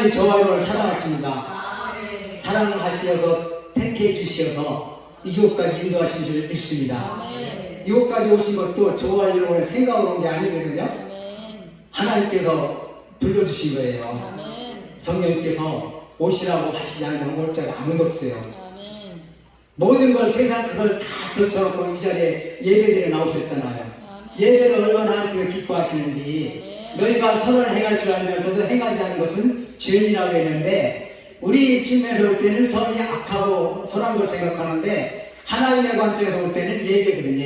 하나님이 저와 여러분을 사랑하십니다. 사랑하시어서 택해 주시어서 이곳까지 인도하신 줄 믿습니다. 이곳까지 오신 것도 저와 여러분의 생각으로 온 게 아니거든요. 하나님께서 불러주신 거예요. 성령님께서 오시라고 하시지 않으면 올 자가 아무도 없어요. 모든 걸 세상 그걸 다 젖혀놓고 이 자리에 예배드려 나오셨잖아요. 예배를 얼마나 하나님께서 기뻐하시는지. 너희가 선을 행할 줄 알면서도 행하지 않는 것은 죄인이라고 했는데, 우리 측면에서 볼 때는 선이 악하고 선한 걸 생각하는데, 하나님의 관점에서 볼 때는 예배거든.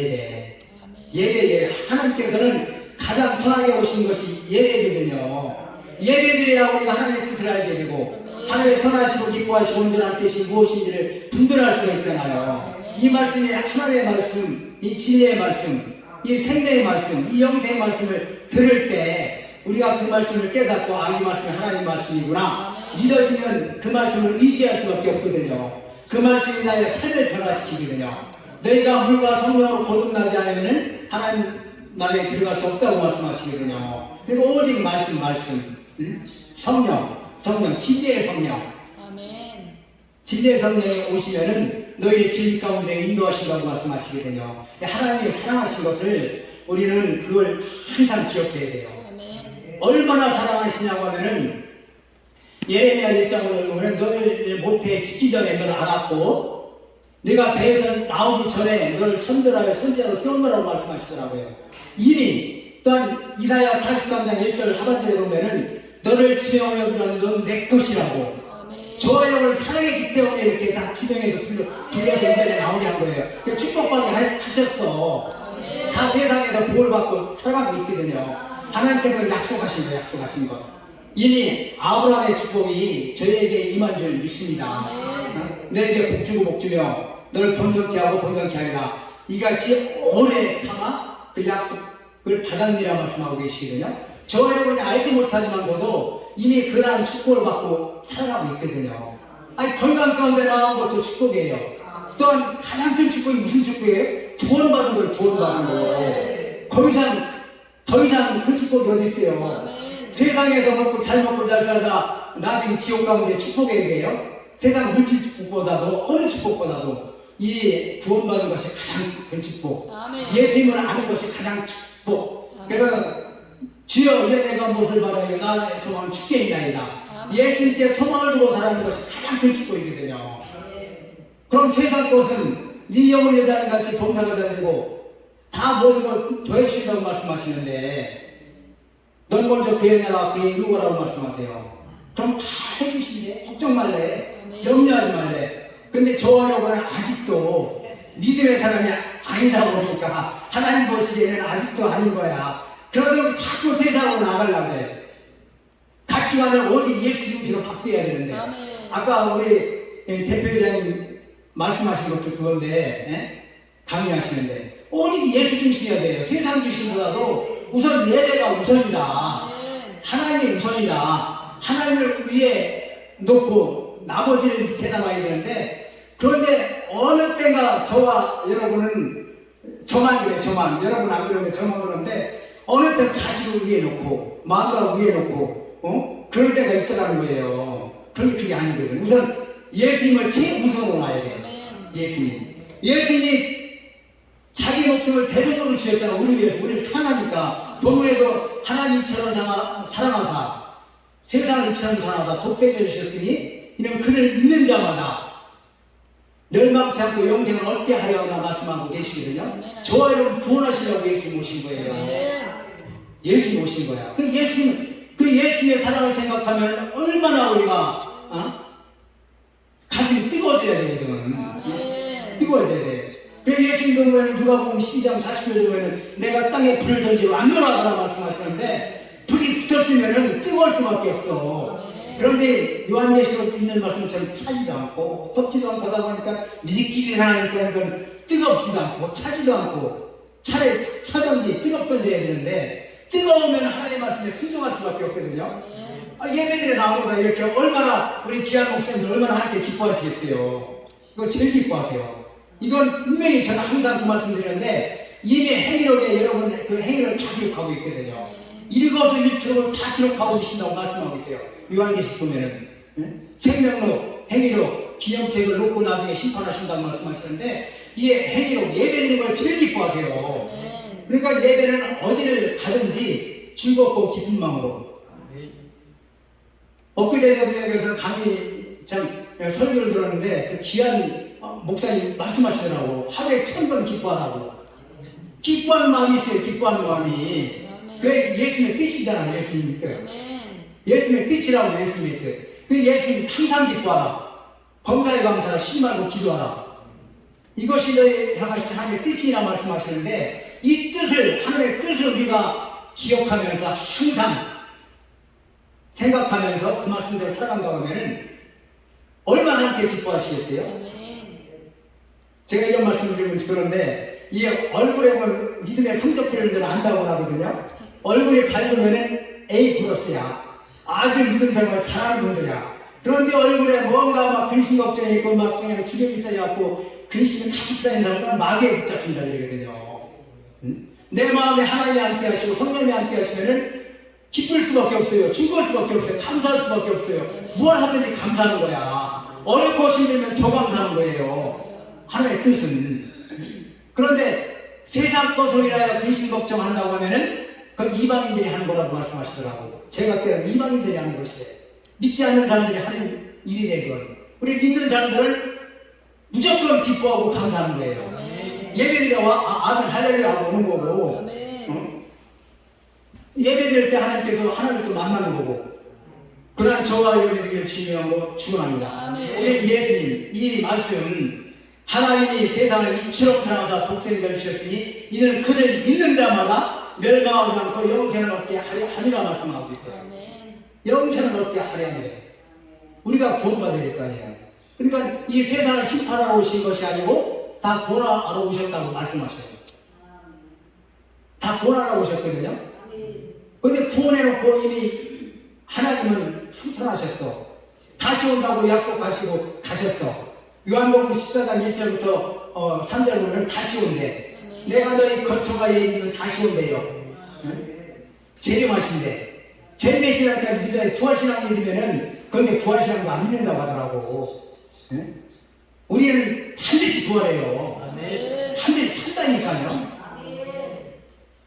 예배. 하나님께서는 가장 선하게 오신 것이 예배거든요. 예배드려야 우리가 하나님의 뜻을 알게 되고, 하나님의 선하시고 기뻐하시고 온전한 뜻이 무엇인지를 분별할 수가 있잖아요. 이 말씀이 하나님의 말씀, 이 진리의 말씀, 이 생명의 말씀, 이 영생의 말씀을 들을 때 우리가 그 말씀을 깨닫고 이 말씀이 하나님의 말씀이구나 믿어지면 그 말씀을 의지할 수밖에 없거든요. 그 말씀이 나의 삶을 변화시키거든요. 너희가 물과 성령으로 거듭나지 않으면 하나님 나라에 들어갈 수 없다고 말씀하시거든요. 그리고 오직 말씀, 성령, 진리의 성령. 진리의 성령에 오시면은 너희를 진리 가운데 인도하신다고 말씀하시거든요. 하나님이 사랑하신 것을 우리는 그걸 항상 기억해야 돼요. 얼마나 사랑하시냐고 하면은 예레미야 1장을 보면 너를 모태에 짓기 전에 너를 알았고 네가 배에서 나오기 전에 너를 선별하여 선지자로 세우느라고 말씀하시더라고요. 이미 또한 이사야 43장 1절 하반절에 보면은 너를 지명하여 부르는 넌 내 것이라고. 저와 여러분을 사랑했기 때문에 이렇게 다 지명해서 불러서 이 자리에 나오게 한 거예요. 그러니까 축복받게 하셨어. 다 세상에서 복을 받고 살아가고 있거든요. 하나님께서 약속하신 거예요. 약속하신 것. 이미 아브라함의 축복이 저희에게 임한 줄 믿습니다. 너에게 복주고 복주며 너를 번성케 하고 번성케 하리라. 이같이 오래 참아 그 약속을 받았느라 말씀하고 계시거든요. 저와 여러분이 알지 못하지만서도 이미 그러한 축복을 받고 살아가고 있거든요. 건강 가운데 나온 것도 축복이에요. 또한 가장 큰 축복이 무슨 축복이에요? 구원받은 거예요. 구원받은 거. 더 이상 큰 축복이 어디 있어요? 세상에서 잘 먹고 잘 살다 나중에 지옥 가운데 축복해야 돼요. 세상 물질 축복보다도 어느 축복보다도 이 구원받은 것이 가장 큰 축복. 예수님을 아는 것이 가장 축복. 그래서 주여 이제 내가 무엇을 바라요? 나의 소망은 주께 있나이다. 예수님께 소망을 두고 살아가는 것이 가장 큰 축복이거든요. 그럼 세상 것은 네 영을 여자는 같이 봉사가 잘 되고 다 모든 걸 도와주신다고 말씀하시는데 넌 먼저 구해내라 그의 이루어라고 말씀하세요. 그럼 잘 해주신대. 걱정 말래. 염려하지 말래. 근데 저와 여러분은 아직도 믿음의 사람이 아니다 보니까 하나님 보시기에는 아직도 아닌 거야. 그러다 자꾸 세상으로 나가려고 해. 가치관을 오직 예수 중심으로 바뀌어야 되는데 아까 우리 대표회장님 말씀하신 것도 그건데 강의하시는데 오직 예수 중심이어야 돼요. 세상 중심보다도 우선 예배가 우선이다. 하나님이 우선이다. 하나님을 위에 놓고 나머지를 밑에다 놔야 되는데 그런데 어느 때가 저와 여러분은 저만 그래. 여러분 안 그러는데 저만 그러는데 어느 때 자식을 위에 놓고 마누라 위에 놓고 그럴 때가 있더라는 거예요. 그런데 그게 아니거든요. 우선 예수님을 최우선으로 놔야 돼요. 예수님이 자기 목숨을 대속으로 주셨잖아. 우리 위해서 우리를 사랑하니까. 본문에도 하나님 이처럼 사랑하사 세상을 이처럼 사랑하사 독생자를 주셨더니 이는 그를 믿는 자마다 멸망치 않고 영생을 얻게 하려고 말씀하고 계시거든요. 저와 여러분 구원하시려고 예수님 오신 거예요. 예수님 오신 거야. 그 예수님의 사랑을 생각하면 얼마나 우리가 가슴이 뜨거워져야 되거든. 뜨거워져야 돼. 그래서 예수님도 보면 누가복음 12장 40절에 보면 내가 땅에 불을 던지고 안 놀아가라 말씀하시는데 불이 붙었으면 뜨거울 수밖에 없어. 그런데 요한계시록 있는 말씀처럼 차지도 않고 덥지도 않고 하다 보니까 미직지근하니까 이건 뜨겁지도 않고 차지도 않고 차든지 뜨겁든지 해야 되는데 뜨거우면 하나님의 말씀에 순종할 수밖에 없거든요. 예배들에 나오는 거 이렇게 얼마나 우리 귀한 목사님들 얼마나 하나님께 기뻐하시겠어요. 이거 제일 기뻐하세요. 이건 분명히 저는 항상 그 말씀 드리는데 이미 행위록에 여러분 그 행위를 다 기억하고 있거든요. 일거수일투족을 다 기록하고 계신다고 말씀하고 있어요. 요한계시록 보면은 생명록, 행위록, 기념책을 놓고 나중에 심판하신다고 말씀하시는데 이 행위록 예배드리는 걸 제일 기뻐하세요. 그러니까 예배는 어디를 가든지 즐겁고 기쁜 마음으로. 엊그제도 여기서 강의 설교를 들었는데 그 귀한 목사님 말씀하시더라고. 하루에 1000번 기뻐하라고. 기뻐하는 마음이 있어요. 기뻐하는 마음이. 그게 예수님의 뜻이잖아요. 예수님의 뜻. 예수님의 뜻이라고. 예수님의 뜻. 그 예수님 항상 기뻐하라. 범사에 감사하라. 쉬지 말고 기도하라. 이것이 너희 향하신 하나님의 뜻이라 말씀하시는데 이 뜻을, 하나님의 뜻을 우리가 기억하면서 항상 생각하면서 그 말씀대로 살아간다고 하면은 얼마나 함께 기뻐하시겠어요? 제가 이런 말씀을 드리면 그런데 이 얼굴에 보면 믿음의 성적표를 좀 안다고 하거든요. 얼굴이 밝으면은 A 플러스야. 아주 믿음 생활 잘하는 분들이야. 그런데 얼굴에 뭔가 막 근심 걱정이 있고 막 그냥 기름이 쌓여갖고 근심이 가득 쌓인 사람은 마귀에 붙잡힌 자들이거든요. 내 마음에 하나님이 함께 하시고 성령이 함께 하시면은 기쁠 수밖에 없어요. 즐거울 수밖에 없어요. 감사할 수밖에 없어요. 뭘 하든지 감사하는 거야. 어렵고 힘들면 더 감사하는 거예요. 하나님의 뜻은. 그런데 세상 것으로 인하여 근심 걱정한다고 하면은 그건 이방인들이 하는 거라고 말씀하시더라고. 제가 그때는 이방인들이 하는 것이래. 믿지 않는 사람들이 하는 일이래 그건. 우리 믿는 사람들은 무조건 기뻐하고 감사하는 거예요. 예배드려 아멘 할렐루야 하고 오는 거고, 예배드릴 때 하나님께서 하나님을 또 만나는 거고, 그러한 저와 예배드리기를 주님으로 축원합니다. 우리 예수님 이 말씀, 하나님이 세상을 이처럼 사랑하사 독생자를 주셨으니 이는 그를 믿는 자마다 멸망하지 않고 영생을 얻게 하리라 말씀하고 있어요. 영생을 얻게 하려 하니래. 우리가 구원받아야 될 거 아니에요. 그러니까 이 세상을 심판하러 오신 것이 아니고 다 구원하러 오셨다고 말씀하셔요. 다 구원하러 오셨거든요. 그런데 구원해놓고 이미 하나님은 승천하셨어. 다시 온다고 약속하시고 가셨어. 요한복음 14장 1절부터 3절 보면 다시 온대. 내가 너희 거처가에 있는 다시 온대요. 재림하신대. 재림의신앙까지 믿어야 부활신앙 믿으면은 그런데 부활신앙도 안 믿는다고 하더라고. 우리는 반드시 부활해요. 반드시 산다니까요.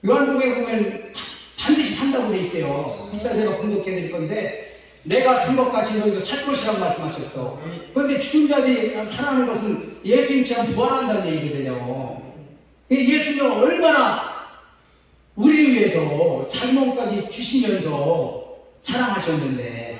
요한복음에 보면 반드시 산다고 돼 있대요. 이따 제가 공독해 드릴 건데 내가 산 것 같이 너희도 살 것이라고 말씀하셨어. 그런데 죽은 자들이 살아나는 것은 예수님처럼 부활한다는 얘기거든요. 예수님은 얼마나 우리를 위해서 자기 몸까지 주시면서 사랑하셨는데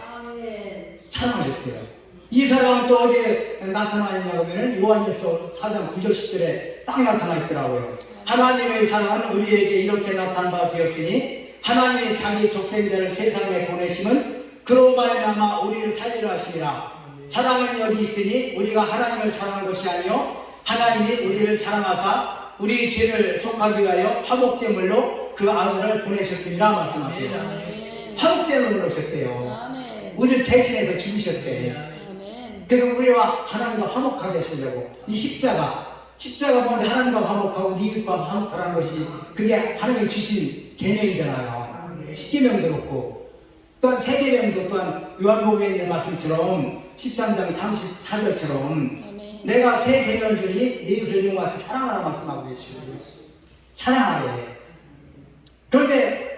사랑하셨어요. 이 사람은 또 어디에 나타나느냐고 하면 요한일서 4장 9절 10절에 딱 나타나 있더라고요. 하나님의 사랑은 우리에게 이렇게 나타난 바 되었으니 하나님이 자기 독생자를 세상에 보내심은 그로 말미암아 우리를 살리려 하심이라. 사랑은 여기 있으니 우리가 하나님을 사랑한 것이 아니요 하나님이 우리를 사랑하사 우리 죄를 속하기 위하여 화목제물로 그 아들을 보내셨습니다 말씀하세요. 화목제물로 오셨대요. 우리를 대신해서 죽으셨대. 그래서 우리와 하나님과 화목하게 하시려고. 이 십자가 먼저 하나님과 화목하고 네 이웃과 화목하라는 것이 그게 하나님이 주신 계명이잖아요. 십계명도 그렇고 또한 세계명도 또한 요한복음에 있는 말씀처럼 13장 34절처럼 내가 새 계명을 주니 네 이웃을 이와 같이 사랑하라 말씀하고 계시거든요. 사랑하래. 그런데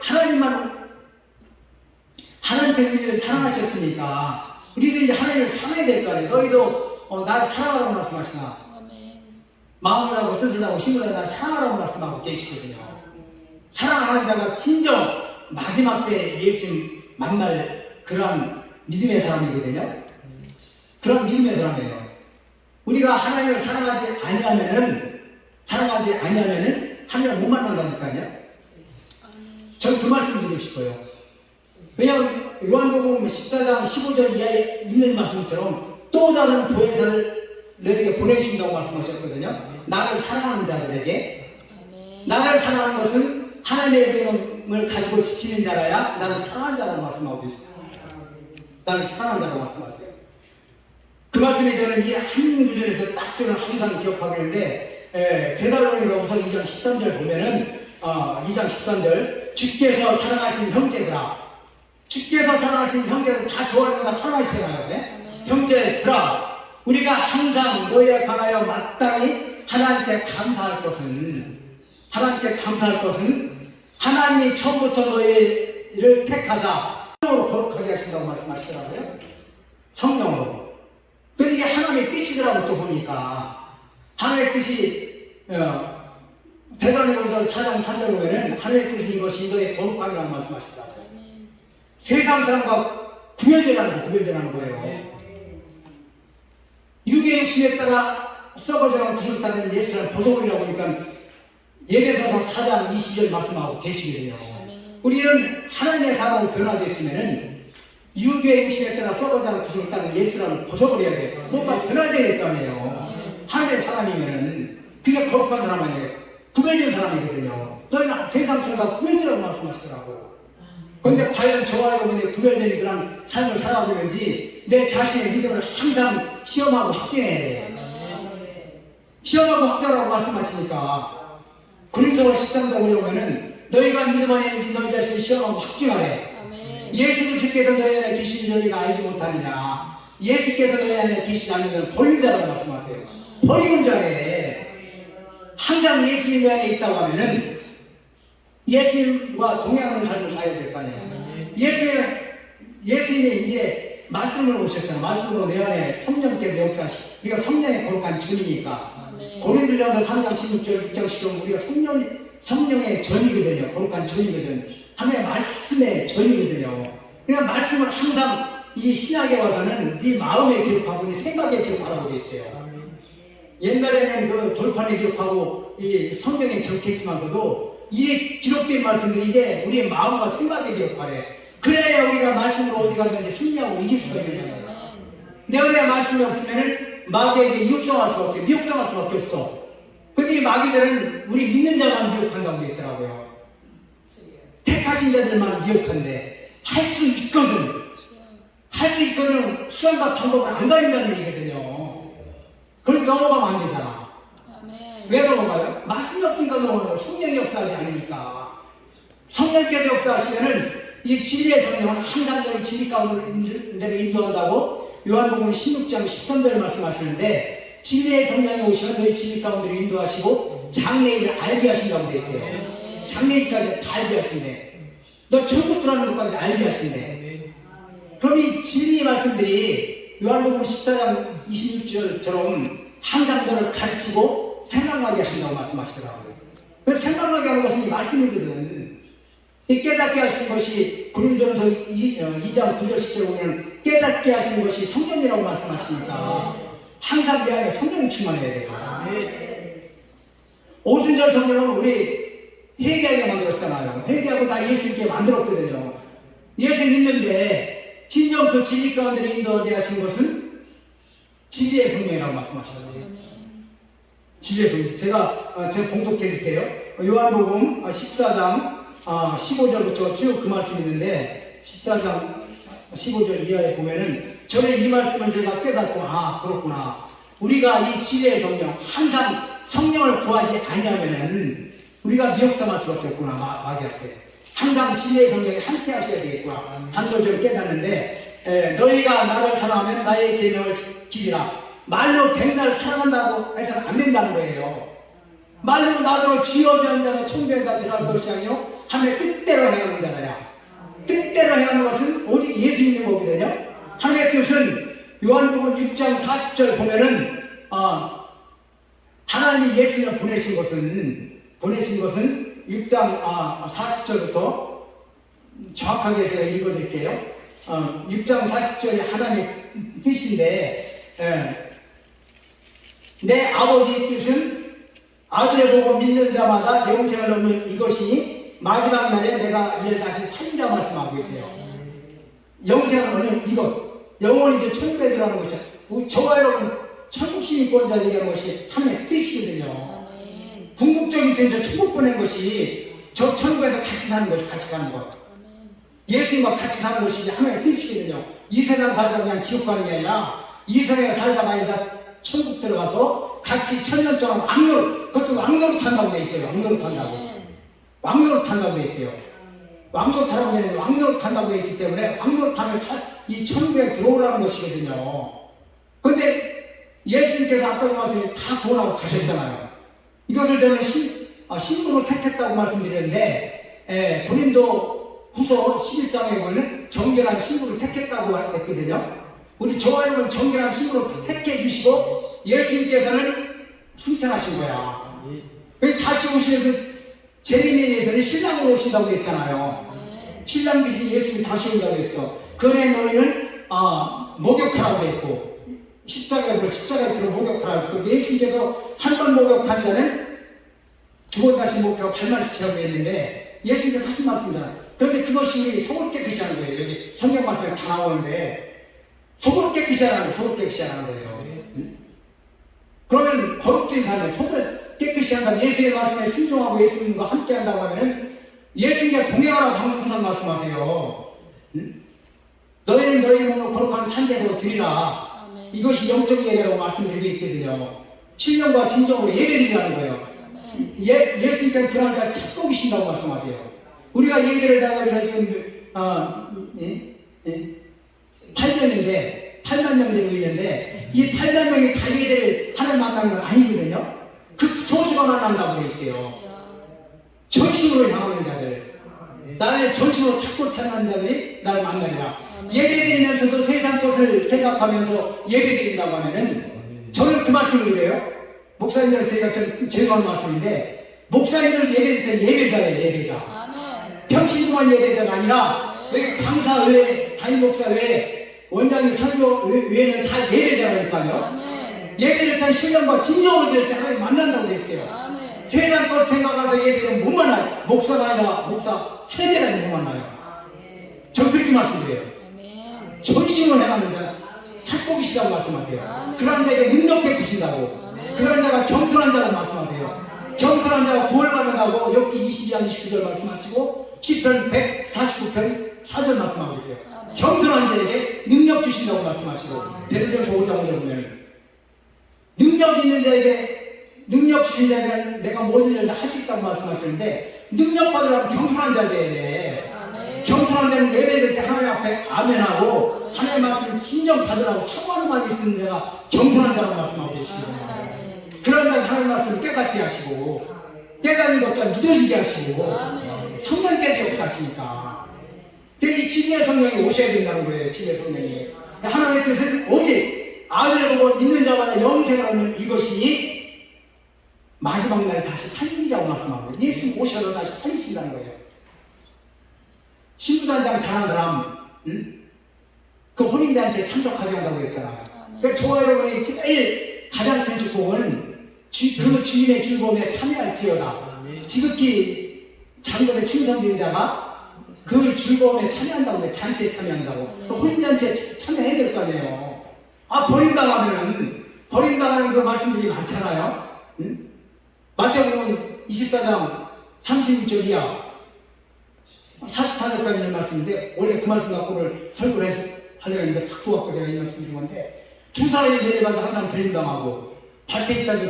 하나님께서 우리를 사랑하셨으니까 우리들이 이제 하나님을 사랑해야 될 거 아니에요. 너희도 나를 사랑하라고 말씀하시나. 마음을 하고 뜻을 하고 힘을 하고 나를 사랑하라고 말씀하고 계시거든요. 사랑하는 자가 진정 마지막 때 예수님 만날 그런 믿음의 사람이거든요. 그런 믿음의 사람이에요. 우리가 하나님을 사랑하지 아니하면은 하나님을 못 만난다니까요. 저는 그 말씀 드리고 싶어요. 왜냐하면 요한복음 14장 15절 이하에 있는 말씀처럼 또 다른 보혜사를 너에게 보내주신다고 말씀하셨거든요. 나를 사랑하는 자들에게. 나를 사랑하는 것은 하나님의 계명을 가지고 지키는 자라야 나를 사랑하는 자라고 말씀하고 계세요. 나를 사랑하는 자라고 말씀하세요. 그 말씀에 저는 이 한 구절에서 딱 저는 항상 기억하고 있는데 데살로니가후서 2장 13절 보면은 2장 13절 주께서 사랑하신 형제들아, 주께서 사랑하신 형제들 다 좋아하는 거 사랑하시잖아요. 네? 형제들아, 우리가 항상 너희에 관하여 마땅히 하나님께 감사할 것은 하나님이 처음부터 너희를 택하사 성령으로 거룩하게 하신다고 말씀하시더라고요. 성령으로. 근데 이게 하나님의 뜻이더라고. 또 보니까 하나님의 뜻이 대단히고서 4장 3절 보면은 하나님의 뜻이 이것이 너의 거룩함이라고 말씀하시더라고요. 세상 사람과 구별되라는 거예요. 육의 욕심에 따라 썩어져가는 구슬 따는 예수를 벗어버리라고 하니까 예배서서 4장 20절 말씀하고 계시거든요. 우리는 하나님의 사람으로 변화되었으면은 육의 욕심에 따라 썩어져가는 구슬 따는 예수를 벗어버려야 돼요. 뭔가 변화되어야 될 거 아니에요. 하나님의 사람이면은 그게 거룩한 사람 아니에요. 구별된 사람이거든요. 너희는 세상 사람과 구별되라고 말씀하시더라고. 그런데 과연 저와 여러분이 구별되는 그런 삶을 살아가고 있는지 내 자신의 믿음을 항상 시험하고 확증해야 돼요. 시험하고 확증하라고 말씀하시니까 고린도 13장 보면은 너희가 믿음 안에 있는지 너희 자신을 시험하고 확증하래. 예수 그리스도께서 너희 안에 계신 너희가 알지 못하느냐. 예수께서 너희 안에 계시지 않으면 버린 자라고 말씀하세요. 버리는 자래. 항상 예수님이 내 안에 있다고 하면은 예수님과 동행하는 삶을 살아야 될 거 아니에요. 예수님이 이제 말씀을 오셨잖아. 말씀으로 내 안에 성령께서 역사하시고 우리가 성령의 거룩한 전이니까 고린도전서 3장 16절 6장 10절 우리가 성령의 전이거든요. 거룩한 전이거든. 하나님의 말씀의 전이거든요. 그러니까 말씀을 항상 이 신약에 와서는 네 마음에 기록하고 네 생각에 기록하라고 돼 있어요. 옛날에는 그 돌판에 기록하고 이 성경에 기록했지만서도 이 기록된 말씀들이 이제 우리의 마음과 생각에 기록하래. 그래야 우리가 말씀으로 어디 가든지 승리하고 이길 수가 있는 거예요. 내 안에 말씀이 없으면은 마귀에게 미혹당할 수밖에 없어. 근데 이 마귀들은 우리 믿는 자만 미혹한다고 돼 있더라고요. 택하신 자들만 미혹한데 할 수 있거든. 수단과 방법을 안 가린다는 얘기거든요. 그럼 넘어가면 안 되잖아. 왜 넘어가요? 말씀이 없으니까 넘어가요. 성령이 역사하지 않으니까. 성령께서 역사하시면은 이 진리의 성령은 항상 너희 진리 가운데를 인도한다고 요한복음 16장 13절을 말씀하시는데 진리의 성령이 오시면 너희 진리 가운데를 인도하시고 장래일을 알게 하신다고 되어 있어요. 장래일까지 다 알게 하신대. 너 천국 들어가는 것까지 알게 하신대. 그럼 이 진리 말씀들이 요한복음 14장 26절처럼 항상 너를 가르치고 생각나게 하신다고 말씀하시더라고요. 그래서 생각나게 하는 것은 이 말씀이거든. 이 깨닫게 하시는 것이 고린도전서 2장 9절 10절 보면 깨닫게 하시는 것이 성령이라고 말씀하시니까 항상 내 안에 성령이 충만해야 돼요. 오순절 성령은 우리 회개하게 만들었잖아요. 회개하고 다 예수님께 만들었거든요. 예수 믿는데 진정 그 진리 가운데 인도하게 하신 것은 진리의 성령이라고 말씀하시더라고요. 진리의 성령. 제가 봉독해 드릴게요. 요한복음 14장 15절부터 쭉 그 말씀이 있는데 14장 15절 이하에 보면은 전에 이 말씀을 제가 깨닫고 그렇구나. 우리가 이 진리의 성령 항상 성령을 구하지 아니하면은 우리가 미혹당할 수밖에 없구나. 마귀한테 항상 진리의 성령이 함께 하셔야 되겠구나 하는 걸 저는 깨닫는데 너희가 나를 사랑하면 나의 계명을 지키리라. 말로 백날 사랑한다고 해서는 안 된다는 거예요. 말로 나더러 쥐어지는 자가 천국에 들어갈 것이 아니요 하나님의 뜻대로 행하는 자라야. 뜻대로 행하는 것은 오직 예수 믿는 거거든요. 하나님의 뜻은 요한복음 6장 40절 보면은 하나님이 예수님을 보내신 것은 6장 40절부터 정확하게 제가 읽어드릴게요. 6장 40절이 하나님의 뜻인데 내 아버지의 뜻은 아들을 보고 믿는 자마다 영생을 얻는 이것이니 마지막 날에 내가 이를 다시 살리라 말씀하고 계세요. 영생을 얻는 이것, 영원히 이제 천국에 들어가는 것이야. 저와 여러분 천국 시민권자 얘기하는 것이 하나님의 뜻이거든요. 궁극적인 뜻은 천국 보낸 것이 저 천국에서 같이 사는 것. 예수님과 같이 사는 것이 하나님의 뜻이거든요. 이 세상 살다가 그냥 지옥 가는 게 아니라 이 세상에 살다가 아니라 천국 들어가서 같이 천년 동안 그것도 왕노릇 한다고 돼 있어요. 왕노릇 한다고 돼 있어요. 왕노타라고 하면 왕노탄다고 했기 때문에 왕노탄을 이 천국에 들어오라는 것이거든요. 그런데 예수님께서 아까도 말씀드린 다 구원하고 가셨잖아요. 이것을 저는 신부로 택했다고 말씀드렸는데, 고린도 후서 11장에 보면 정결한 신부를 택했다고 했거든요. 우리 저와 여러분 정결한 신부로 택해 주시고 예수님께서는 승천하신 거야. 다시 오시는 그 재림에서는 신랑으로 오신다고 했잖아요. 신랑 대신 예수님 다시 온다고 했어. 그네 너희는 목욕하라고 했고 십자가에 목욕하라고 했고 예수님께서 한 번 목욕한 자는 두 번 다시 목욕하고 발만 씻으라고 했는데 예수님께서 다시 말씀이잖아요. 그런데 그것이 우리 속을 깨끗이 하는 거예요. 여기 성경 말씀에 다 나오는데 속을 깨끗이 하는 거예요. 그러면 거룩된 삶에 속을 깨끗이 한다면 예수의 말씀에 순종하고 예수님과 함께 한다고 하면 예수님과 동행하라고 항상 말씀하세요. 너희는 너희 몸을 거룩한 산재로 드리라. 이것이 영적 예배라고 말씀드리고 있거든요. 신령과 진정으로 예배드리라는 거예요. 예수님께서 그런 자를 찾고 계신다고 말씀하세요. 우리가 예배를 당하면서 지금 8만 명 되고 있는데 이 8만 명이 다 예배를 하는 만나는 건 아니거든요. 그 소수가 만난다고 되어 있어요. 전심으로 향하는 자들, 나를 전심으로 찾는 자들이 나를 만나리라. 예배드리면서도 세상 것을 생각하면서 예배드린다고 하면은 저는 그 말씀을 드려요. 목사님들한테 제가 죄송한 말씀인데 목사님들 예배드릴 때 예배자예요. 예배자. 평신도만 예배자가 아니라 여기 강사 외에 담임 목사 외에 원장님 설교 외에는 다 예배자라니까요. 예배를 때 신령과 진정으로 드릴 때 하나님 만난다고 되어 있어요. 세상 것 생각하면서 예배는 못 만나요. 목사가 아니라 목사 세대라니 못 만나요. 전 그렇게 말씀드려요. 전심으로 행하는 자 찾고 계시다고 말씀하세요. 그런 자에게 능력 베푸신다고. 그런 자가 겸손한 자라고 말씀하세요. 겸손한 자가 구원을 받는다고 욥기 22장 29절 말씀하시고 시편 149편 4절 말씀하고 계세요. 겸손한 자에게 능력 주신다고 말씀하시고 베드로전서 5장 5절 보면 능력 있는 자에게 능력 주신 자에게 내가 모든 일을 다 할 수 있다고 말씀하시는데 능력 받으려면 겸손한 자가 돼야 돼. 겸손한 자는 예배드릴 때 하나님 앞에 아멘하고 하나님 말씀 진정 받으라고 사모하는 말이 있는 자가 겸손한 자라고 말씀하고 계십니다. 그런 자가 하나님 말씀을 깨닫게 하시고 깨닫는 것도 믿어지게 하시고 성령께서 이렇게 하시니까 이 진리의 성령이 오셔야 된다는 거예요. 진리의 성령이 하나님의 뜻은 오직 아들을 보고 믿는 자마다 영생을 얻는 이것이 마지막 날 다시 살리라고 말씀하고 예수님 오셔서 다시 살리신다는 거예요. 신부단장 잘하는 사람 그 혼인잔치에 참석하게 한다고 했잖아요. 그러니까 저와 여러분이 제일 가장 큰 축복은 그 주인의 즐거움에 참여할지어다. 지극히 장거에 충성된 자가 그 즐거움에 참여한다고 해요. 잔치에 참여한다고. 혼인잔치에 참여해야 될 거 아니에요. 버린당하는 그 말씀들이 많잖아요. 마태복음 24장 36절이야 44절까지 있는 말씀인데 원래 그 말씀 갖고를 설교를 하려고 했는데 갖고 갖고 제가 이 말씀 드린 건데 두 사람이 내려가서 한 사람 들림당하고 밭에 있다가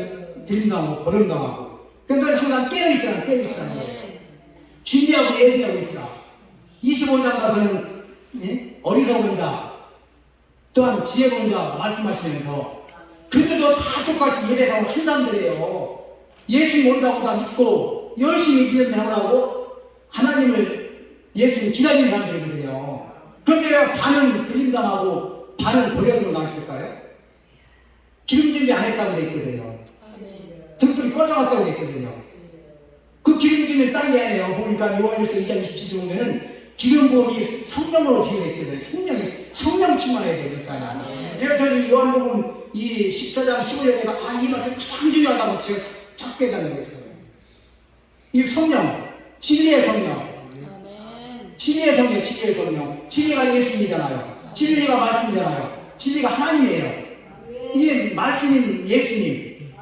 들림당하고 버림당하고 그러니까 항상 깨어있으라는 거예요. 준비하고 예비하고 있으라. 25장 가서는 어리석은 자 또한 지혜로운 자 말씀하시면서 그들도 다 똑같이 예배하고 한 사람들이에요. 예수님 온다고 다 믿고 열심히 믿으라고 하나님을 예수님 기다리는 사람들이거든요. 그런데 반은 들림당하고 반은 버려두고 나왔을까요? 기름 준비 안 했다고 돼 있거든요. 등불이 꺼져갔다고 돼 있거든요. 그 기름 준비는 딴 게 아니에요. 보니까 요한일서 2장 27절 보면은 기름 부음이 성령으로 비유했거든요. 성령 충만해야 되니까요. 제가 저는 요한복음 이 14장 15절에 이 말씀이 가장 중요하다고 제가 찾게 되는 거예요. 이 성령, 진리의 성령. 진리의 성령. 진리가 예수님이잖아요. 진리가 말씀이잖아요. 진리가 하나님이에요. 이게 말씀인 예수님.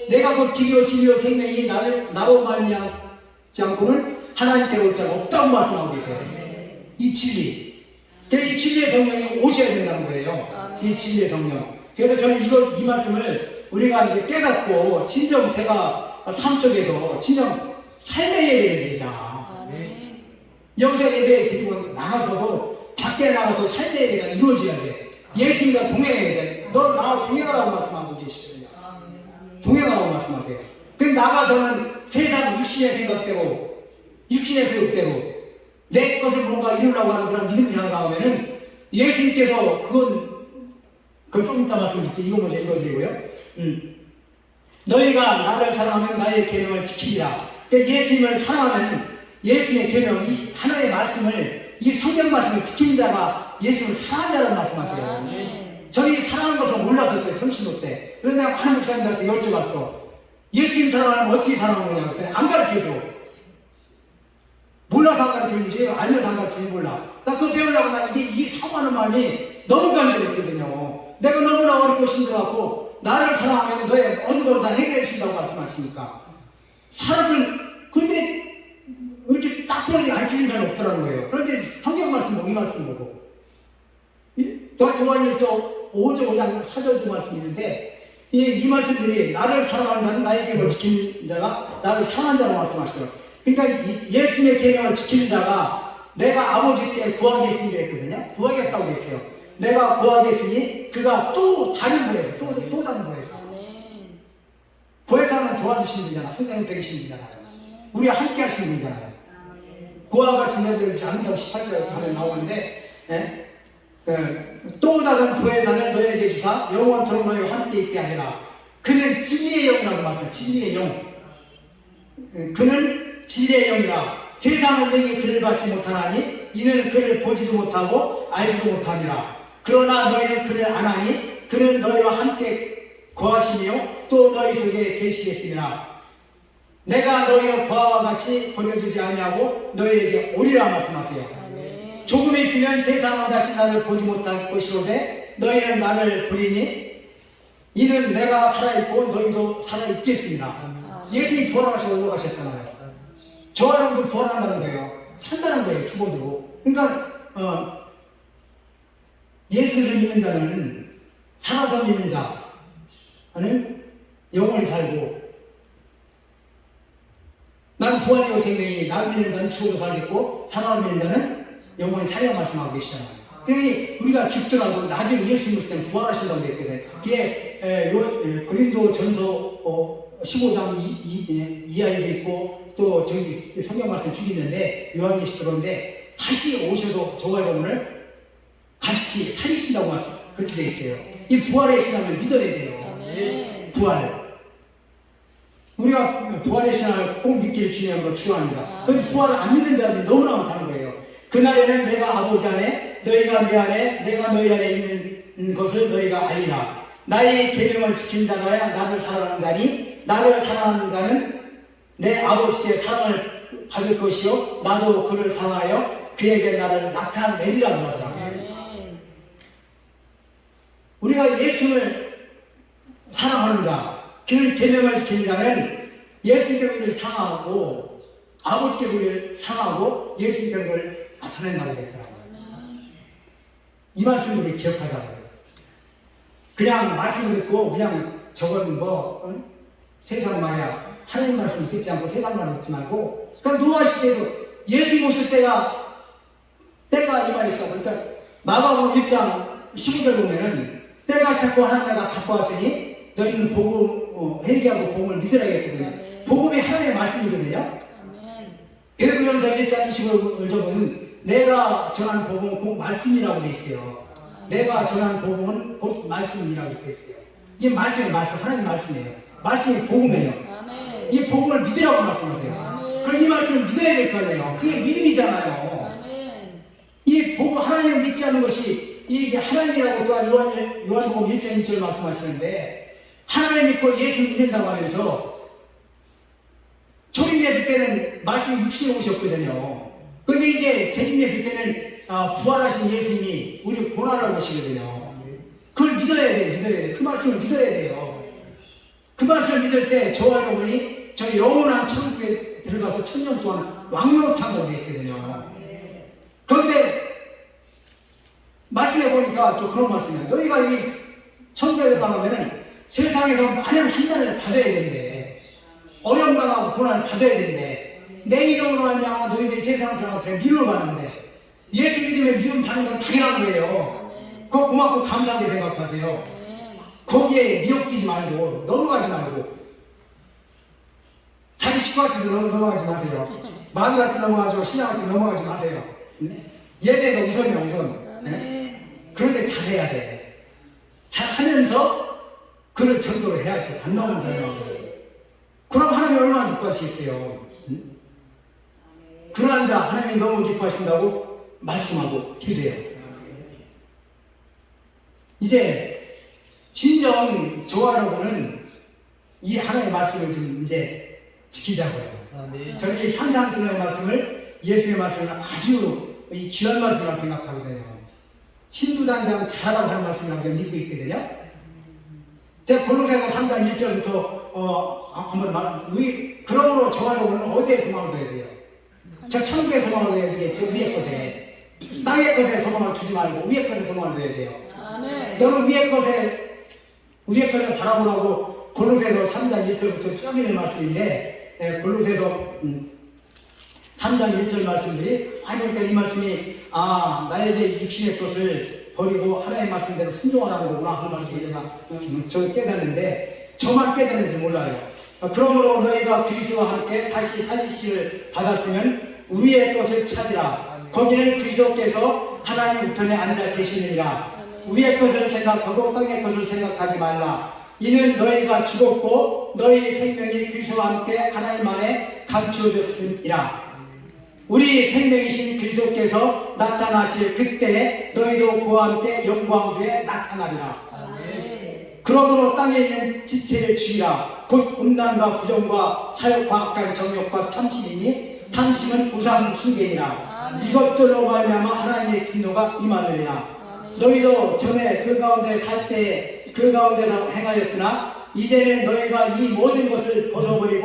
내가 곧 길이요 진리요 생명이 나로 말미암지 않고는 하나님께로 올 자가 없다고 말씀하고 계세요. 이 진리. 그래서 이 진리의 성령이 오셔야 된다는 거예요. 이 진리의 성령. 그래서 저는 이 말씀을 우리가 이제 깨닫고 진정 제가 삶 속에서 진정 삶의 예배를 드리자. 여기서 예배 드리고 나가서도 밖에 나가서 삶의 예배가 이루어져야 돼. 예수님과 동행해야 돼. 너 나와 동행하라고 말씀하고 계시거든요. 동행하라고 말씀하세요. 그래서 나가서는 세상 육신의 생각대로, 육신의 생각대로 내 것을 뭔가 이루려고 하는 그런 믿음이 나가면은 예수님께서 그걸 좀 이따 말씀드릴게요. 이거 먼저 읽어드리고요. 너희가 나를 사랑하면 나의 계명을 지키리라. 예수님을 사랑하면 예수님의 계명, 이 하나의 말씀을, 이 성경 말씀을 지키는 자가 예수님을 사랑하는 자라는 말씀하세요. 저희 사랑하는 것을 몰랐었어요. 평신도 때. 그래서 내가 많은 목사님들한테 여쭤봤어. 예수님 사랑하면 어떻게 사랑하는 거냐고 했더니 안 가르쳐줘. 몰라서 안 가르쳐주지, 알면서 안 가르쳐주지 몰라. 나 그거 배우려고 나 이게 사고하는 마음이 너무 간절했거든요. 내가 너무나 어렵고 힘들어갖고 나를 사랑하면 너의 어느 걸 다 해결해 준다고 말씀하시니까. 사람은 근데 이렇게 딱 떨어지게 가르치는 사람이 없더라는 거예요. 그런데 성경 말씀 보고 이 말씀 보고 또 요한일서 5장 5장 4절도 말씀이 있는데 이 말씀들이 나를 사랑하는 자는 나의 계명을 지키는 자가 나를 사랑하는 자라고 말씀하시더라고요. 그러니까 예수님의 계명을 지키는 자가 내가 아버지께 구하겠으니 그랬거든요. 구하겠다고 그랬어요. 내가 구하겠으니 그가 또 다른 거예요. 또 다른 거예요. 보혜사는 도와주시는 분이잖아. 항상 뵙으시는 분이잖아요. 우리가 함께 하시는 분이잖아요. 구하가 지내주지 않는다고 18절에 가면 나오는데 또 다른 보혜사를 너에게 주사 영원토록 너희와 함께 있게 하리라. 그는 진리의 영이라고 말해요. 진리의 영. 그는 진리의 영이라. 세상은 너에게 그를 받지 못하나니 이는 그를 보지도 못하고 알지도 못함이라. 그러나 너희는 그를 아나니 그는 너희와 함께 거하시며 또 너희 속에 계시겠습니다. 내가 너희를 고아와 같이 버려두지 아니하고 너희에게 오리라 말씀하세요. 아멘. 조금이 있으면 세상은 다시 나를 보지 못할 것이로되 너희는 나를 보리니 이는 내가 살아있고 너희도 살아있겠습니다. 예수님이 부활하셔서 올라가셨잖아요. 저 여러분도 부활한다는 거예요. 산다는 거예요. 죽어도. 그러니까 예수를 믿는 자는 살아서 믿는 자는 영원히 살고 난 부활의 생명이 날 믿는 자는 죽어도 살겠고 살아서 믿는 자는 영원히 살려 말씀하고 계시잖아요. 그러니 우리가 죽더라도 나중에 예수 믿을 때는 부활하신다고 했거든. 그게 고린도 전서 15장 이하에도 있고 또 저기 성경 말씀 쭉 있는데 요한계시록인데 다시 오셔도 저와 여러분을 같이 살리신다고 그렇게 되어 있어요. 이 부활의 신앙을 믿어야 돼요. 아멘. 부활. 우리가 부활의 신앙을 꼭 믿기를 주님으로 축원합니다. 그 부활을 안 믿는 자들이 너무나 많다는 거예요. 그날에는 내가 아버지 안에 너희가 내 안에 내가 너희 안에 있는 것을 너희가 알리라. 나의 계명을 지킨 자가야 나를 사랑하는 자니 나를 사랑하는 자는 내 아버지께 사랑을 받을 것이요 나도 그를 사랑하여 그에게 나를 나타내리라고 하더라고요. 우리가 예수를 사랑하는 자, 그를 계명을 지키는 자는 예수님께서 우리를 사랑하고 아버지께서 우리를 사랑하고 예수님께서 우리를 나타낸다고 했더라고요. 이 말씀을 우리 기억하자고요. 그냥 말씀 듣고 그냥 저건 세상 말이야. 하나님 말씀 듣지 않고 세상 말 듣지 말고 그러니까 노아 시대에도 예수 오실 때가 이 말이 있다고. 그러니까 마가복음 1장 15절 보면은 때가 찼고 하나님가 갖고 왔으니 너희는 복음 회개하고 복음을 믿으라겠거든요. 복음이 하나님의 말씀이거든요. 베드로전서 1장 25절 보면 내가 전한 복음은 곧 말씀이라고 되어 있어요. 내가 전한 복음은 곧 말씀이라고 되어 있어요. 이게 말씀 하나님 말씀이에요. 말씀이 복음이에요. 이 복음을 믿으라고 말씀하세요. 그럼 이 말씀을 믿어야 될 거 아니에요. 그게 믿음이잖아요. 이 복음 하나님을 믿지 않는 것이 이게 하나님이라고 또한 요한복음 1장 1절 말씀하시는데 하나님을 믿고 예수 믿는다고 하면서 초림했을 때는 말씀이 육신에 오셨거든요. 근데 이제 재림했을 때는 부활하신 예수님이 우리를 구원하러 오시거든요. 그걸 믿어야 돼요. 그 말씀을 믿어야 돼요. 그 말씀을 믿을 때 저와 여러분이 저 영원한 천국에 들어가서 1000년 동안 왕노릇한다고 되어 있거든요. 그런데 말씀해 보니까 또 그런 말씀이에요. 너희가 이 천국에 들어가면은 세상에서 많은 환난을 받아야 된대. 어려움 당하고 고난을 받아야 된대. 내 이름으로 말미암아 너희들이 세상 사람한테 미움을 받는데 예수 믿으면 미움 받는 건 당연한 거예요. 그거 고맙고 감사하게 생각하세요. 거기에 미혹되지 말고 넘어가지 말고 자기 식구한테도 넘어가지 마세요. 마누라한테 넘어가죠. 신랑한테 넘어가지 마세요. 예배가 우선이야 우선. 그런데 잘해야 돼. 잘하면서 그를 전도를 해야지. 안 나오는 사람하고. 그럼 하나님이 얼마나 기뻐하시겠어요. 그러한 자 하나님이 너무 기뻐하신다고 말씀하고 계세요. 이제 진정 저와 여러분은 이 하나님의 말씀을 좀 이제 지키자고요. 저는 이 산상순의 말씀을 예수의 말씀을 아주 이 귀한 말씀이라고 생각하거든요. 신부단장 잘하라고 하는 말씀이라고 믿고 있거든요. 제가 골로새서 3장 1절부터 한번 그러므로 저와 여러분은 어디에 소망을 둬야 돼요? 저 천국에 소망을 둬야 되겠죠. 위에 것에. 땅의 것에 소망을 두지 말고 위에 것에 소망을 둬야 돼요. 아멘. 너는 위에 것에 바라보라고 골로새서 3장 1절부터 쭉 있는 말씀인데 골로새서 3장 1절 말씀들이 그러니까 이 말씀이 나의 육신의 것을 버리고 하나님의 말씀대로 순종하라는 거구나 하는 말씀을 제가 깨닫는데 저만 깨닫는지 몰라요. 그러므로 너희가 그리스도와 함께 다시 살리심을 받았으면 위의 것을 찾으라. 거기는 그리스도께서 하나님 우편에 앉아 계시느니라. 위의 것을 생각하고 땅의 것을 생각하지 말라. 이는 너희가 죽었고 너희 생명이 그리스도와 함께 하나님 안에 감추어졌음이라. 우리 생명이신 그리스도께서 나타나실 그때 너희도 그와 함께 영광주에 나타나리라. 그러므로 땅에 있는 지체를 죽이라. 곧 음란과 부정과 사욕과 악한 정욕과 탐심이니 탐심은 우상 숭배니라. 이것들로 말미암아 하나님의 진노가 임하느니라. 너희도 전에 그 가운데 살 때 그 가운데서 행하였으나 이제는 너희가 이 모든 것을 벗어버리라.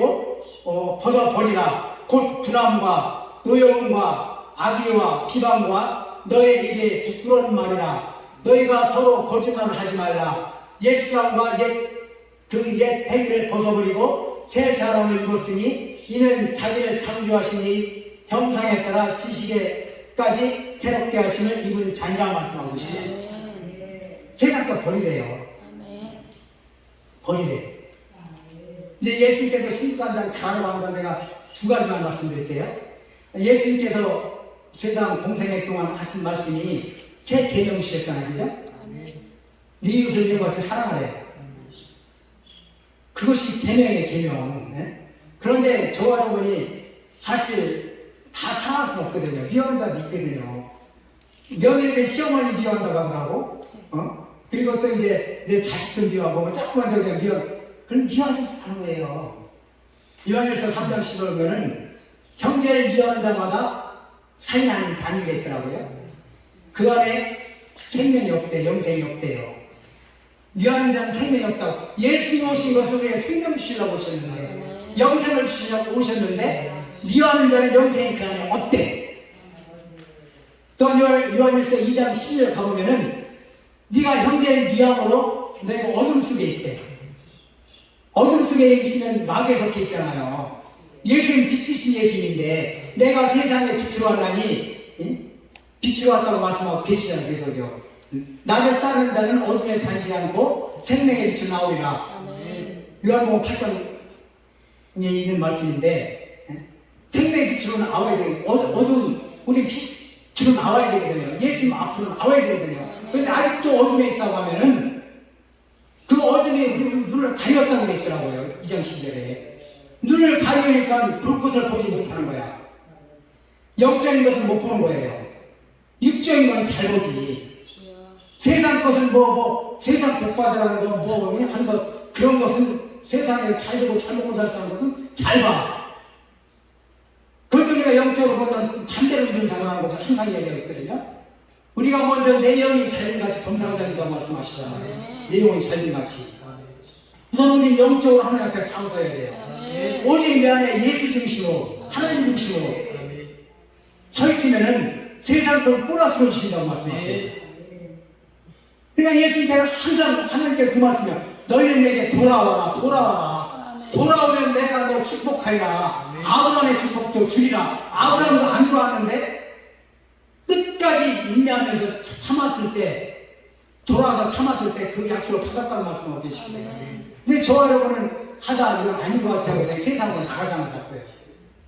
곧 분함과 노여움과 악의와 비방과 너의 입에 부끄러운 말이라. 너희가 서로 거짓말을 하지 말라. 옛 사람과 옛 행위를 벗어버리고 새 사람을 입었으니 이는 자기를 창조하신 이 형상에 따라 지식에까지 새롭게 하심을 입은 자니라 말씀하고 있어요. 세상과 버리래요. 버리래. 이제 예수님께서 신부단장 잘하고 한 건 내가 두 가지만 말씀드릴게요. 예수님께서 세상 공생애 동안 하신 말씀이 새 계명 주셨잖아요. 그죠? 네 이웃을 이런 것같이 사랑하래. 그것이 계명의 계명. 네? 그런데 저와 여러분이 사실 다 사랑할 수는 없거든요. 미워하는 자도 있거든요. 며느리들 시어머니 미워한다고 하더라고. 그리고 또 이제 내 자식들 미워하고 조금만 저기 그럼 미워하지 않은 거예요. 요한일서 3장 10절에는 형제를 미워하는 자마다 살인하는 자니가 있더라고요. 그 안에 생명이 없대, 영생이 없대요. 미워하는 자는 생명이 없다고. 예수님 오신 것은 우리에게 생명 주시려고 오셨는데, 영생을 주시려고 오셨는데, 미워하는 자는 영생이 그 안에 없대. 또 요한일서 2장 10절 가보면은 네가 형제를 미워함으로 너희가 어둠 속에 있대. 어둠 속에 있으면 마귀에 섞여 있잖아요. 예수님 빛이신 예수님인데 내가 세상에 빛으로 왔나니 빛으로 왔다고 말씀하고 계시잖아요. 계속요. 나를 따르는 자는 어둠에 다니지 않고 생명의 빛을 나오리라. 요한복음 8장에 있는 말씀인데 생명의 빛으로 나와야 돼요. 우리 빛으로 나와야 되거든요. 예수님 앞으로 나와야 되거든요. 그런데 아직도 어둠에 있다고 하면은 그 어둠이 눈을 가렸다고 돼 있더라고요. 2장 10절에. 눈을 가리니까 불꽃을 보지 못하는 거야. 영적인 것은 못 보는 거예요. 육적인 건 잘 보지. 세상 것은 세상 복받으라는 거 하는 것, 그런 것은 세상에 잘 되고 잘 먹고 잘 사는 것은 잘 봐. 그것도 우리가 영적으로 보면 반대로 믿는 상황하는 것을 항상 이야기하고 있거든요. 우리가 먼저 내 영이 잘림같이 범사가 잘린다고 말씀하시잖아요. 내 영이 잘림같이. 우선 우리는 영적으로 하나님 앞에 바로 서야 돼요. 오직 내 안에 예수 중심으로, 하나님 중심으로 서 있으면은 세상 걸 보너스로 주신다고 말씀하세요. 그러니까 예수님께서 항상 하나님께 그 말씀이요. 너희는 내게 돌아와라. 돌아오면 내가 너 축복하리라. 아브라함의 축복도 주리라. 아브라함도 안 돌아왔는데 끝까지 인내하면서 참았을 때, 돌아와서 참았을 때 그 약속을 받았다는 말씀하고 계시거든요. 근데 저와 여러분은 하다 이건 아닌 것 같아요. 세상으로 나가잖아 자꾸.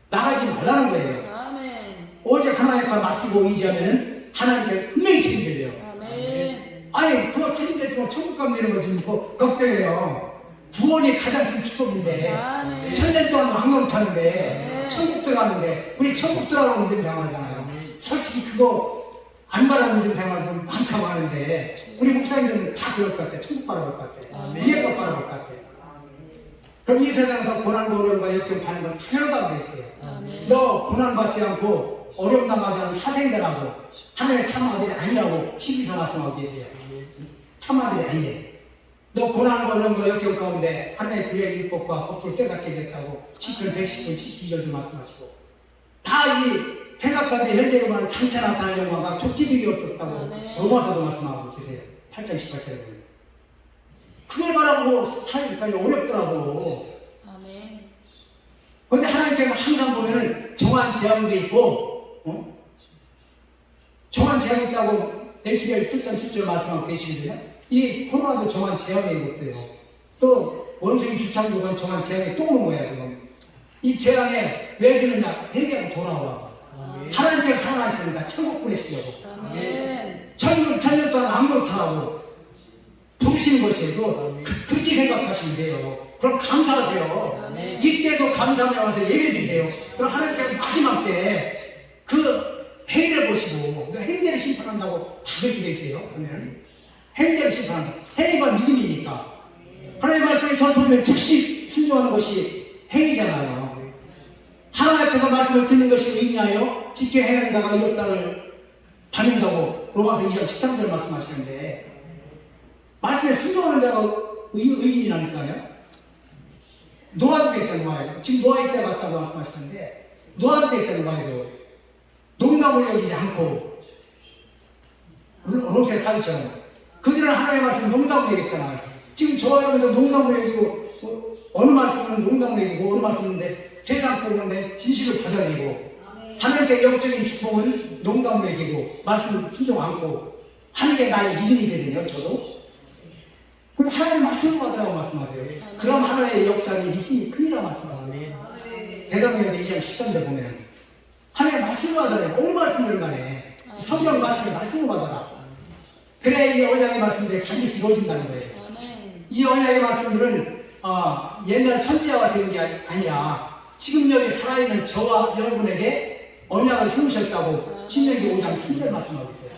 나가지 말라는 거예요. 아멘. 오직 하나님께 맡기고 의지하면은 하나님께 분명히 책임져요. 아멘. 아니 그거 책임져도 천국 가면 되는 거지 뭐 걱정해요. 구원이 가장 큰 축복인데 아멘. 천년 동안 왕노릇 하는데 네. 천국 들어가는데 우리 천국 들어가고 믿음 생활하잖아요. 솔직히 그거 안 바라고 믿음 생활도 많다고 하는데 우리 목사님들은 다 그럴 것 같아. 천국 바라볼 것 같아. 위에 것 바라볼 것 같아. 그럼 이 세상에서 고난과 어려움과 역경 받는 건 당연하다고 돼 있어요. 아멘. 너 고난받지 않고 어려움 당하지 않은 사생자라고 하나님의 참 아들이 아니라고 12서 말씀하고 계세요. 참 아들이 아니래. 너 고난과 어려움과 역경 가운데 하나님의 구약의 율법과 법도를 깨닫게 됐다고 10편 110편 72절도 말씀하시고 다 이 생각 가운데 현재에 말하는 장차 나타날 영광과 족기비이 없었다고 로마서도 말씀하고 계세요. 8장 18절에 보면 그걸 바라보고 살기까지 어렵더라고. 아멘. 그런데 하나님께서 항상 보면은 정한 재앙도 있고, 정한 재앙이 있다고 에스겔 7장 10절 말씀하고 계시거든요. 이 코로나도 정한 재앙의 것도요. 또 원숭이 두창조가 정한 재앙이 또 오는 거야 지금. 이 재앙에 왜 주느냐? 회개하고 돌아오라고. 하나님께서 사랑하시니까 천국 보내시려고. 아멘. 천년 동안 왕노릇하라고 부르시는 것이에요. 그렇게 생각하시면 돼요. 그럼 감사하세요. 아멘. 이때도 감사하며 와서 예배드리세요. 그럼 하나님께서 마지막 때 그 행위를 보시고 행위대로 심판한다고 다 그렇게 돼 있어요. 그러면 행위대로 심판한다. 행위가 믿음이니까. 하나님의 말씀에 선포되면 즉시 순종하는 것이 행위잖아요. 하나님 앞에서 말씀을 듣는 것이 의인하여 지켜 행하는 자가 이롭다를 받는다고 로마서 2장 13절 말씀하시는데 말씀에 순종하는 자가 의인이라니까요. 노아도 그랬잖아요. 지금 노아의 때가 왔다고 말씀하시는데 노아도 그랬잖아요. 농담으로 여기지 않고 롯의 사유처럼 그들은 하나님의 말씀을 농담으로 얘기했잖아요. 지금 저와 여러분도 농담으로 얘기고 어느 말씀은 농담으로 얘기고 어느 말씀인데 세상 보고는 진실을 받아들이고 하나님께 영적인 축복은 농담으로 얘기고 말씀을 순종 않고 하는 게 나의 믿음이 되거든요. 저도 근데 하나님 말씀을 받으라고 말씀하세요. 그럼 하나님의 역사는 힘이 크니라 말씀하세요. 대단히 2장 13절 보면 하나님 말씀을 받으라. 어느 말씀을 간에 성경 말씀을 말씀을 받아라. 그래 이 언약의 말씀들이 반드시 이루어진다는 거예요. 이 언약의 말씀들은 옛날 선지자가 되는 게 아니라 지금 여기 살아있는 저와 여러분에게 언약을 세우셨다고 신명기 5장 3절 말씀하고 있어요.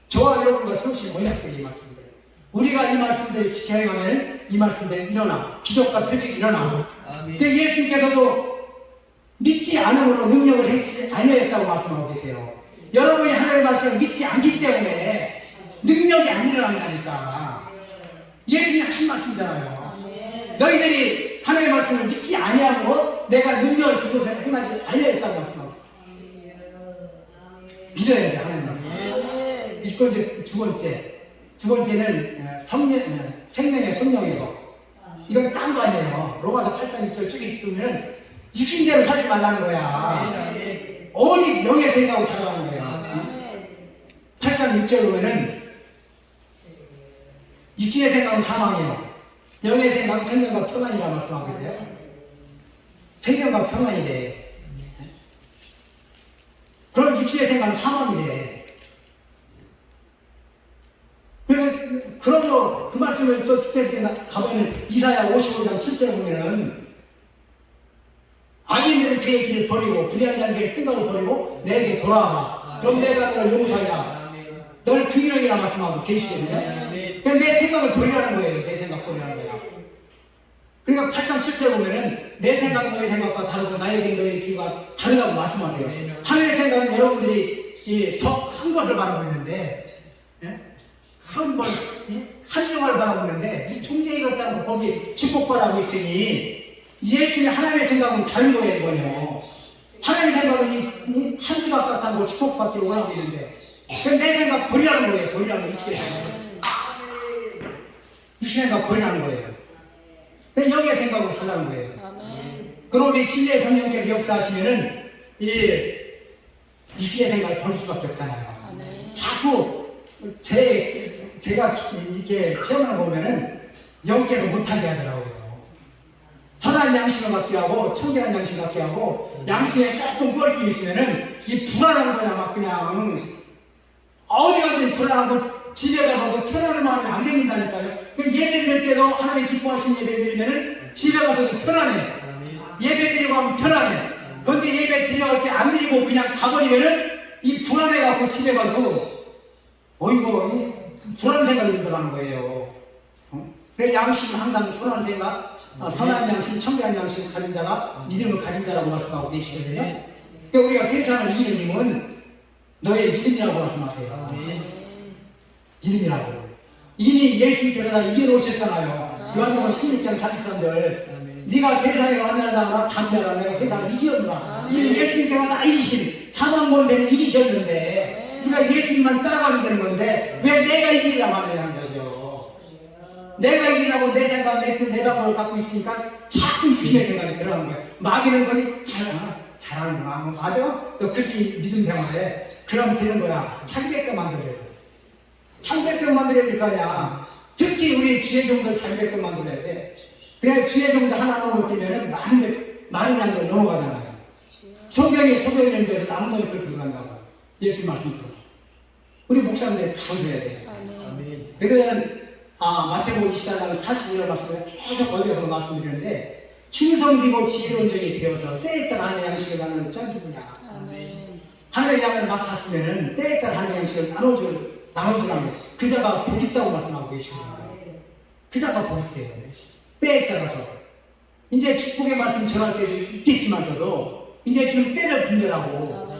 저와 여러분과 세우신 언약들이 이 말씀들. 우리가 이 말씀들을 지켜 행하면 이 말씀들이 일어나 기적과 표적이 일어나. 근데 예수님께서도 믿지 않음으로 능력을 행치 아니했다고 말씀하고 계세요. 여러분이 하나님의 말씀을 믿지 않기 때문에 능력이 안 일어난다니까. 예수님이 하신 말씀이잖아요. 너희들이 하나님의 말씀을 믿지 아니함으로 내가 능력을 그곳에 행하지 아니했다고 말씀하고 믿어야 돼 하나님 말씀. 믿고 이제 두 번째는 생명의 성령이고 이건 딴 거 아니에요. 로마서 8장 1절 쭉 있으면 육신대로 살지 말라는 거야. 오직 영의 생각으로 살아가는 거야. 8장 6절 보면은 육신의 생각은 사망이에요. 영의 생각은 생명과 평안이라 말씀하고 있어요. 생명과 평안이래. 그럼 육신의 생각은 사망이래. 그래서 그러므로 그 말씀을 또 그때 가보면 이사야 55장 7절 보면은 악인들은 그의 길을 버리고 불의한 자는 그의 생각을 버리고 내게 돌아와라. 그럼 내가 너를 용서하리라. 너를 주인이라 말씀하고 계시거든요. 그럼 내 생각을 버리라는 거예요. 내 생각 버리라는 거예요. 그러니까 8장 7절 보면은 내 생각은 너의 생각과 다르고 나의 길 너의 길과 다르다고 말씀하세요. 하나님의 생각은 여러분들이 더 큰 것을 바라고 있는데 한정을 바라고 있는데 이 존재에 같다고 거기 축복바라고 있으니 예수님의 하나님의 생각은 다른 거예요. 이거요. 하나님의 생각은 이 한지각 같다고 축복받기를 원하고 있는데 내 생각 버리라는 거예요. 버리라는 거 육신의 생각. 육신의 생각 버리라는 거예요. 영의 생각으로 살라는 거예요. 아멘. 그럼 우리 진리의 성령께서 역사하시면은 이 육신의 생각을 볼 수밖에 없잖아요. 아멘. 자꾸 제가 이렇게 체험을 보면은 영께서 못하게 하더라고요. 선한 양심을 갖게 하고 청결한 양심을 갖게 하고 양심에 조금 꺼리낌 있으면은 이 불안한 거야. 막 그냥 어디 가든 불안하고 집에 가서도 편안한 마음이 안 생긴다니까요. 예배 드릴 때도 하나님이 기뻐하시는 예배 드리면은 집에 가서도 편안해. 예배 드리고 하면 편안해. 그런데 예배 드려갈 때 안 드리고 그냥 가버리면은 이 불안해갖고 집에 가도 어이구 불안한 생각이 들어가는 거예요. 그래서 양심은 항상 선한 생각, 선한 양심, 청결한 양심을 가진 자가 믿음을 가진 자라고 말씀하고 계시거든요. 그러니까 우리가 세상을 이기는 힘은 너의 믿음이라고 말씀하세요. 믿음이라고. 이미 예수님께서 다 이겨놓으셨잖아요. 요한복음 16장 33절. 네가 세상에 완전하다거나 담대하라 내가 세상을 이겼노라. 이미 예수님께서 다 이기신 사망 권세를 이기셨는데 네가 예수님만 따라가면 되는 건데 왜 내가 이기려고 하느냐는 거죠. 내가 이기라고 내 생각, 내 대답을 갖고 있으니까 자꾸 육신의 생각이 들어가는 거예요. 마귀는 거기 잘하는구나. 맞아? 너 그렇게 믿음 생활해. 그러면 되는 거야. 창백성 만들어야 돼. 창백성 만들어야 될 거 아니야. 특히 우리 주의 종들 창백성 만들어야 돼. 그래야 주의 종들 하나 넘어뜨리면 많은 양들 넘어가잖아요. 성경에 소개되는 데서 남들이 그렇게 들어간다고. 예수 말씀처럼. 우리 목사님들이 가르쳐야 돼. 그러니까 마태복음 24장 41절 말씀을 계속 어디서 말씀드리는데 충성되고 지혜로운 종이 되어서 때에 따라 하나님의 양식을 나누는 짱기구냐. 하나님의 양을 맡았으면 때에 따라 하나님의 양식을 나눠주라고 그 자가 복 있다고 말씀하고 계십니다. 그 자가 복 있대요. 때에 따라서 이제 축복의 말씀 전할 때도 있겠지만서도 이제 지금 때를 분별하고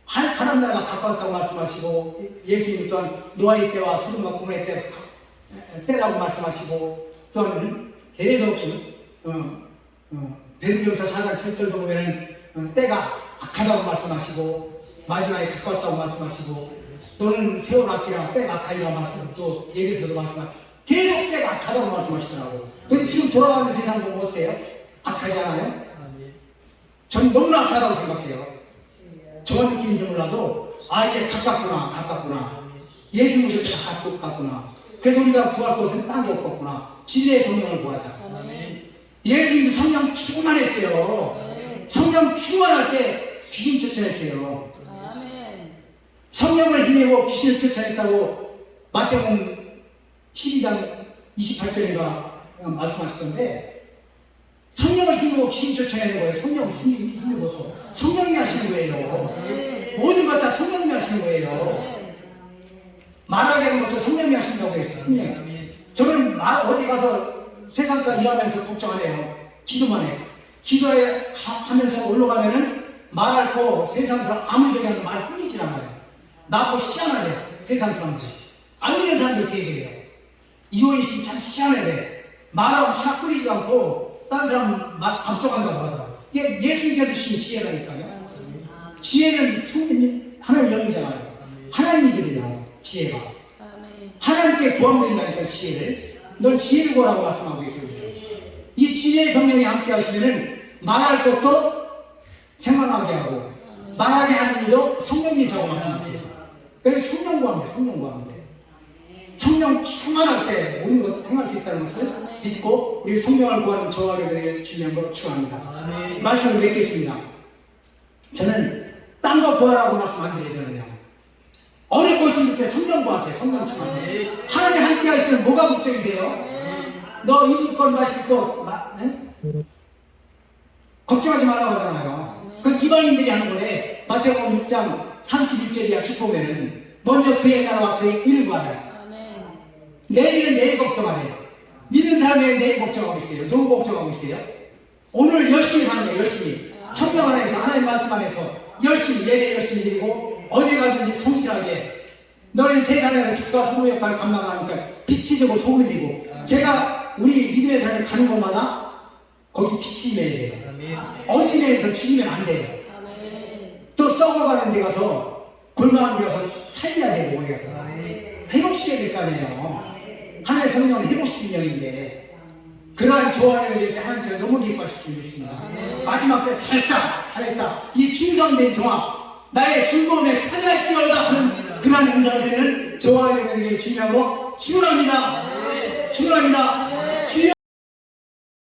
하나님 나라가 가까웠다고 말씀하시고 예수님 또한 노아의 때와 소돔과 고모라의 때라고 말씀하시고 또한 계속 베드로전서 4장 7절도 보면은 때가 악하다고 말씀하시고 마지막에 가까웠다고 말씀하시고 또는 세월 악기라 때가 악하리라 말씀 또 예배에서도 말씀하시고 계속 때가 악하다고 말씀하시더라고요. 근데 지금 돌아가는 세상 보면 어때요? 악하지 않아요? 저는 너무나 악하다고 생각해요. 저만 느끼는지 몰라도 이제 가깝구나. 예수 모실 때 가깝구나. 그래서 우리가 구할 것은 딴 게 없겠구나. 진리의 성령을 구하자. 예수님 성령 충만했어요. 성령 충만할 때 귀신 쫓아냈어요. 성령을 힘입어 귀신을 쫓아냈다고 마태복음 12장 28절인가 말씀하시던데 성령을 힘입어 귀신 쫓아내는 거예요. 성령을 힘입어서 성령이 하시는 거예요. 모든 것 다 성령이 하시는 거예요. 말하게 하는 것도 성령이 하신다고 했어요. 저는 어디 가서 세상과 일하면서 걱정 안 해요. 기도만 해요. 기도하면서 올라가면은 말할 거 세상 사람 아무 적이 하는 말 뿐이질 않아요. 나하고 시원하대 세상 사람들. 안 믿는 사람들 그렇게 얘기해요. 이호희 씨 참 시원하대. 말하고 하나 뿌리지도 않고 다른 사람 앞서간다고 하더라고요. 이게 예수님께서 주신 지혜라니까요. 지혜는 하나님의 영이잖아요. 하나님이거든요. 지혜가. 하나님께 구하면 된다니까요. 지혜를. 넌 지혜를 구하라고 말씀하고 있어요. 이 지혜의 성령이 함께 하시면은 말할 것도 생각나게 하고 말하게 하는 일도 성령이시라고 말씀하세요. 그래서 성령 구하면 돼. 성령 구하면 돼. 성령 충만할 때 모든 것을 행할 수 있다는 것을 믿고 우리 성령을 구하는 저하게 되길 주님의 한번 축원합니다. 말씀을 맺겠습니다. 저는 딴 거 구하라고 말씀 안 드려요. 저는요. 어릴 것인 때 성령 구하세요. 성령 충만. 하나님 함께 하시면 뭐가 걱정이세요? 너 입을 것 마실 것 걱정하지 말라고 하잖아요. 그 이방인들이 하는 거래. 마태복음 6장 31절이야 쭉 보면은 먼저 그의 나라와 그의 일을 구하라. 내일은 내일 걱정하래요. 믿는 사람이 내일 걱정하고 있어요. 누구 걱정하고 있어요? 오늘 열심히 사는 거예요. 열심히. 성령 안에서 하나님 말씀 안에서 열심히 예배 열심히 드리고 어디 가든지 성실하게 너는 세상에서 빛과 소금의 역할을 감당하니까 빛이 되고 소금이 되고 제가 우리 믿음의 삶을 가는 곳마다 거기 빛이 임해야 돼요. 어둠에서 죽이면 안 돼요. 또 썩어가는 데 가서 골망하는 데 가서 살려야 되고 거기 가서 회복시켜야 될 거 아니에요. 하나의 성령은 회복시키는 영인데 그러한 조화를 이룰 때 하나님께서 너무 기뻐하실 줄 믿습니다. 마지막 때 잘했다 이 충성된 조화, 나의 즐거움에 참여할지어다 하는 그러한 응답을 되는 조화를 이루게 주님으로 축원합니다. 축원합니다.